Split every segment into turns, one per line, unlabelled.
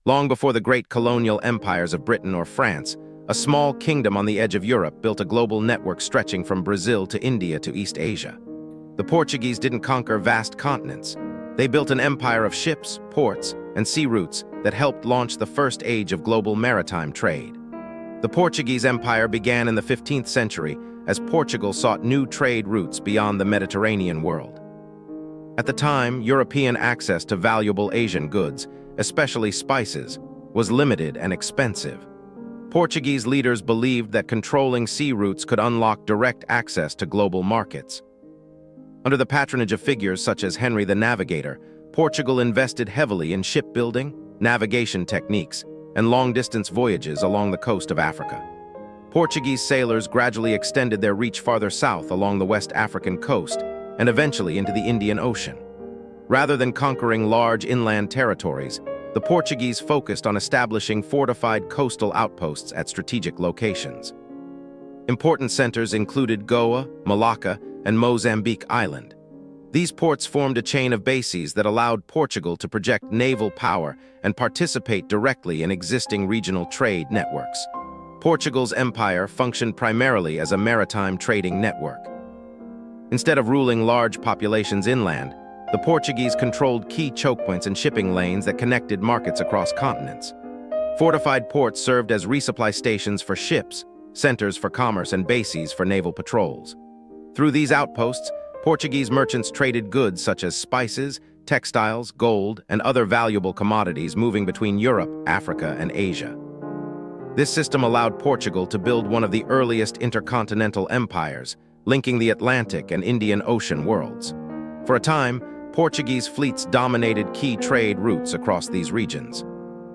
Long before the great colonial empires of Britain or France, a small kingdom on the edge of Europe built a global network stretching from Brazil to India to East Asia. The Portuguese didn't conquer vast continents. They built an empire of ships, ports, and sea routes that helped launch the first age of global maritime trade. The Portuguese Empire began in the 15th century as Portugal sought new trade routes beyond the Mediterranean world. At the time, European access to valuable Asian goods, especially spices, was limited and expensive. Portuguese leaders believed that controlling sea routes could unlock direct access to global markets. Under the patronage of figures such as Henry the Navigator, Portugal invested heavily in shipbuilding, navigation techniques, and long-distance voyages along the coast of Africa. Portuguese sailors gradually extended their reach farther south along the West African coast and eventually into the Indian Ocean. Rather than conquering large inland territories, the Portuguese focused on establishing fortified coastal outposts at strategic locations. Important centers included Goa, Malacca, and Mozambique Island. These ports formed a chain of bases that allowed Portugal to project naval power and participate directly in existing regional trade networks. Portugal's empire functioned primarily as a maritime trading network. Instead of ruling large populations inland, the Portuguese controlled key choke points and shipping lanes that connected markets across continents. Fortified ports served as resupply stations for ships, centers for commerce, and bases for naval patrols. Through these outposts, Portuguese merchants traded goods such as spices, textiles, gold, and other valuable commodities moving between Europe, Africa, and Asia. This system allowed Portugal to build one of the earliest intercontinental empires, linking the Atlantic and Indian Ocean worlds. For a time, Portuguese fleets dominated key trade routes across these regions.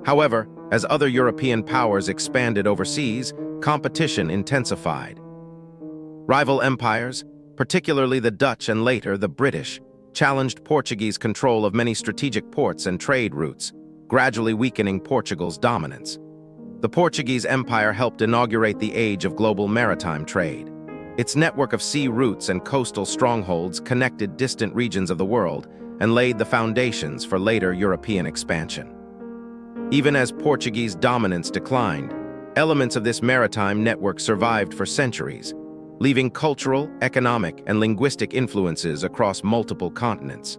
However, as other European powers expanded overseas, competition intensified. Rival empires, particularly the Dutch and later the British, challenged Portuguese control of many strategic ports and trade routes, gradually weakening Portugal's dominance. The Portuguese Empire helped inaugurate the age of global maritime trade. Its network of sea routes and coastal strongholds connected distant regions of the world and laid the foundations for later European expansion. Even as Portuguese dominance declined, elements of this maritime network survived for centuries, leaving cultural, economic, and linguistic influences across multiple continents.